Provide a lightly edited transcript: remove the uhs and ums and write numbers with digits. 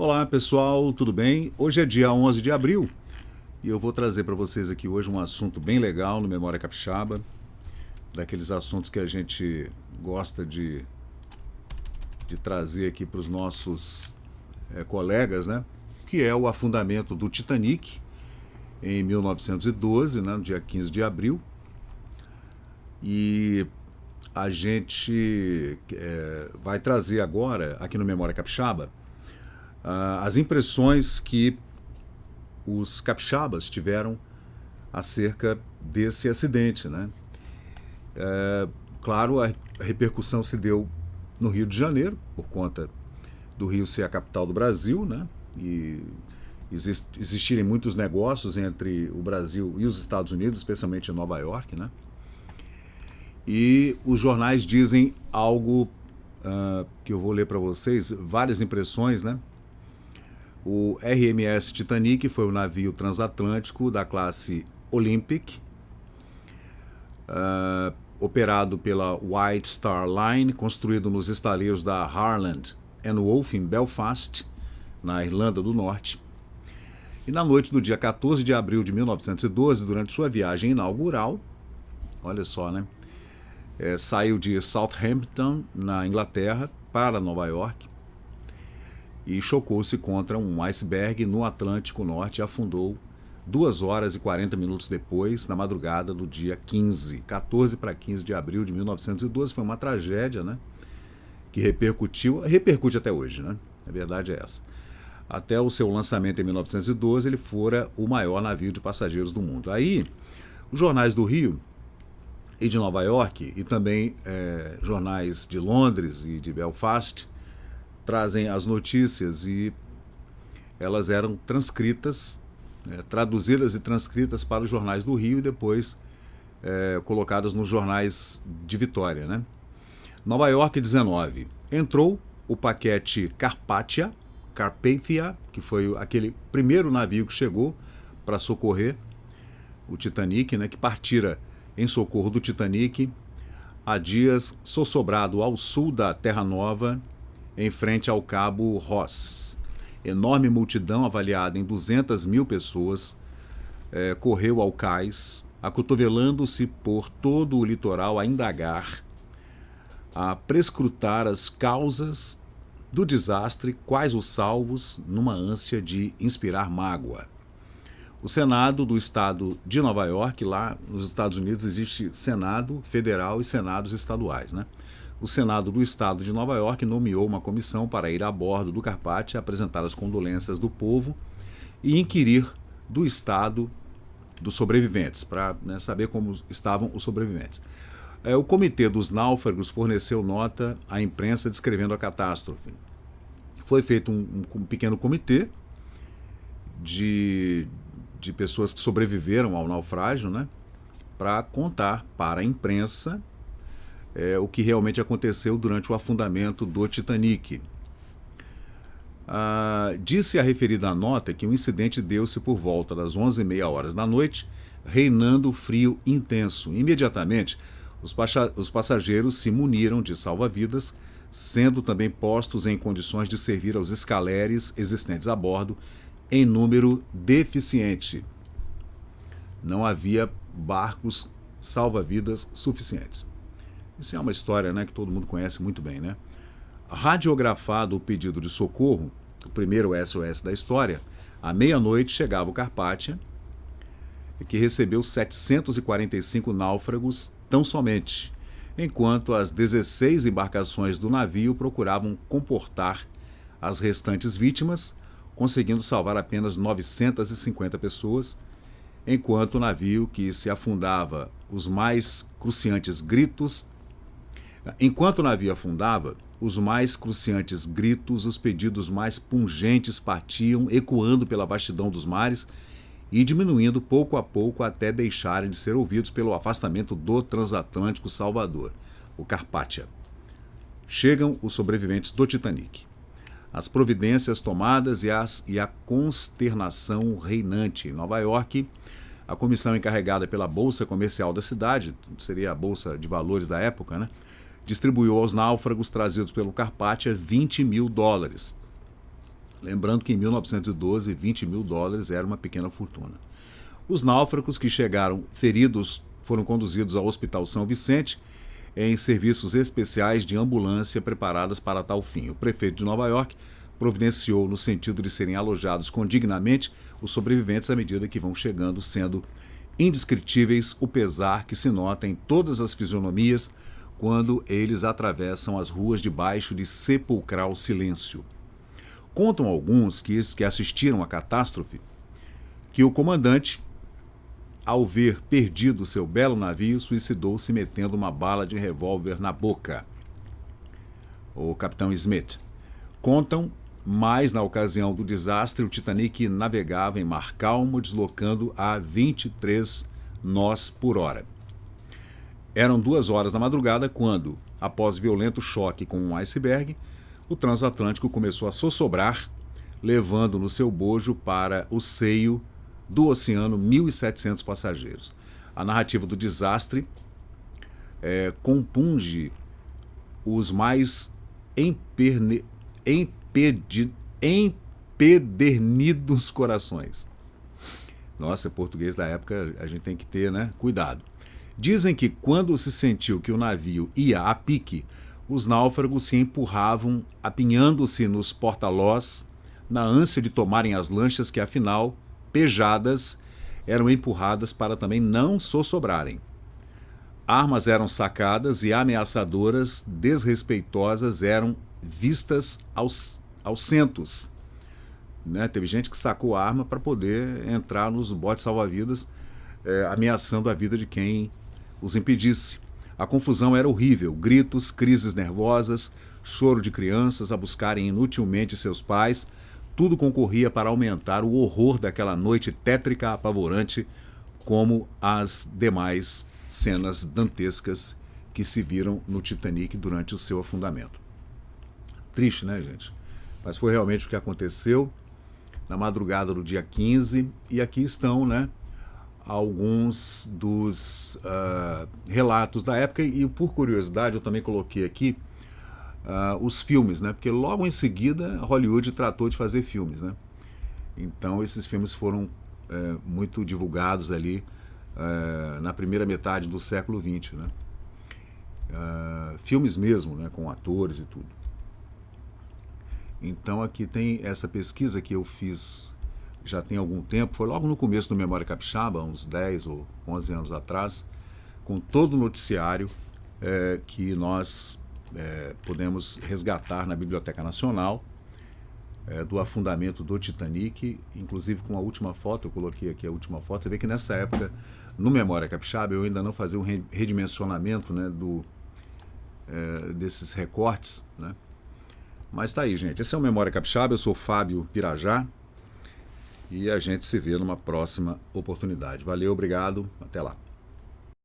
Olá pessoal, tudo bem? Hoje é dia 11 de abril e eu vou trazer para vocês aqui hoje um assunto bem legal no Memória Capixaba, daqueles assuntos que a gente gosta de trazer aqui para os nossos colegas, né? Que é o afundamento do Titanic em 1912, né? No dia 15 de abril. E a gente vai trazer agora, aqui no Memória Capixaba, as impressões que os capixabas tiveram acerca desse acidente, né? Claro, a repercussão se deu no Rio de Janeiro, por conta do Rio ser a capital do Brasil, né? E existirem muitos negócios entre o Brasil e os Estados Unidos, especialmente em Nova York, né? E os jornais dizem algo que eu vou ler para vocês, várias impressões, né? O RMS Titanic foi um navio transatlântico da classe Olympic, operado pela White Star Line, construído nos estaleiros da Harland and Wolff em Belfast, na Irlanda do Norte. E na noite do dia 14 de abril de 1912, durante sua viagem inaugural, olha só, né? Saiu de Southampton, na Inglaterra, para Nova York, e chocou-se contra um iceberg no Atlântico Norte e afundou 2 horas e 40 minutos depois, na madrugada do dia 14 para 15 de abril de 1912. Foi uma tragédia, né? Que repercute até hoje, né? A verdade é essa. Até o seu lançamento em 1912, ele fora o maior navio de passageiros do mundo. Aí, os jornais do Rio e de Nova York, e também jornais de Londres e de Belfast, trazem as notícias, e elas eram transcritas, traduzidas e transcritas para os jornais do Rio e depois colocadas nos jornais de Vitória, né? Nova York 19. Entrou o paquete Carpathia, que foi aquele primeiro navio que chegou para socorrer o Titanic, né, que partira em socorro do Titanic há dias sossobrado ao sul da Terra Nova, em frente ao Cabo Ross. Enorme multidão, avaliada em 200 mil pessoas, correu ao cais, acotovelando-se por todo o litoral a indagar, a prescrutar as causas do desastre, quais os salvos, numa ânsia de inspirar mágoa. O Senado do Estado de Nova York, lá nos Estados Unidos existe Senado Federal e Senados estaduais, né? O Senado do Estado de Nova York nomeou uma comissão para ir a bordo do Carpathia, apresentar as condolências do povo e inquirir do estado dos sobreviventes, para saber como estavam os sobreviventes. O Comitê dos Náufragos forneceu nota à imprensa descrevendo a catástrofe. Foi feito um pequeno comitê de pessoas que sobreviveram ao naufrágio, né, para contar para a imprensa o que realmente aconteceu durante o afundamento do Titanic. Disse a referida nota que o incidente deu-se por volta das 11h30 da noite, reinando frio intenso. Imediatamente, os passageiros se muniram de salva-vidas, sendo também postos em condições de servir aos escaleres existentes a bordo em número deficiente. Não havia barcos salva-vidas suficientes. Isso é uma história, né, que todo mundo conhece muito bem, né? Radiografado o pedido de socorro, o primeiro SOS da história, à meia-noite chegava o Carpathia, que recebeu 745 náufragos tão somente, enquanto as 16 embarcações do navio procuravam comportar as restantes vítimas, conseguindo salvar apenas 950 pessoas, enquanto o navio que se afundava, os mais cruciantes gritos os pedidos mais pungentes partiam, ecoando pela vastidão dos mares e diminuindo pouco a pouco até deixarem de ser ouvidos pelo afastamento do transatlântico salvador, o Carpathia. Chegam os sobreviventes do Titanic. As providências tomadas e a consternação reinante em Nova York. A comissão encarregada pela Bolsa Comercial da cidade, seria a Bolsa de Valores da época, né, distribuiu aos náufragos trazidos pelo Carpathia $20 mil. Lembrando que em 1912, 20 mil dólares era uma pequena fortuna. Os náufragos que chegaram feridos foram conduzidos ao Hospital São Vicente em serviços especiais de ambulância preparadas para tal fim. O prefeito de Nova York providenciou no sentido de serem alojados condignamente os sobreviventes à medida que vão chegando, sendo indescritíveis o pesar que se nota em todas as fisionomias quando eles atravessam as ruas debaixo de sepulcral silêncio. Contam alguns que assistiram à catástrofe que o comandante, ao ver perdido seu belo navio, suicidou-se metendo uma bala de revólver na boca. O capitão Smith. Contam, mas na ocasião do desastre, o Titanic navegava em mar calmo, deslocando a 23 nós por hora. Eram 2 horas da madrugada quando, após violento choque com um iceberg, o transatlântico começou a sossobrar, levando no seu bojo para o seio do oceano 1.700 passageiros. A narrativa do desastre compunge os mais empedernidos corações. Nossa, português da época a gente tem que ter, né, cuidado. Dizem que quando se sentiu que o navio ia a pique, os náufragos se empurravam, apinhando-se nos porta-lós, na ânsia de tomarem as lanchas que, afinal, pejadas, eram empurradas para também não sossobrarem. Armas eram sacadas e ameaçadoras, desrespeitosas, eram vistas aos centos. Né? Teve gente que sacou a arma para poder entrar nos botes salva-vidas, ameaçando a vida de quem os impedisse. A confusão era horrível, gritos, crises nervosas, choro de crianças a buscarem inutilmente seus pais, tudo concorria para aumentar o horror daquela noite tétrica, apavorante, como as demais cenas dantescas que se viram no Titanic durante o seu afundamento. Triste, né, gente? Mas foi realmente o que aconteceu na madrugada do dia 15, e aqui estão, né, alguns dos relatos da época, e por curiosidade eu também coloquei aqui os filmes, né, porque logo em seguida Hollywood tratou de fazer filmes, né? Então esses filmes foram muito divulgados ali na primeira metade do século XX, né? Filmes mesmo, né, com atores e tudo. Então aqui tem essa pesquisa que eu fiz já tem algum tempo, foi logo no começo do Memória Capixaba, uns 10 ou 11 anos atrás, com todo o noticiário que nós podemos resgatar na Biblioteca Nacional, do afundamento do Titanic, inclusive com a última foto, eu coloquei aqui a última foto. Você vê que nessa época, no Memória Capixaba, eu ainda não fazia um redimensionamento, né, desses recortes, né? Mas tá aí, gente. Esse é o Memória Capixaba, eu sou Fábio Pirajá, e a gente se vê numa próxima oportunidade. Valeu, obrigado, até lá.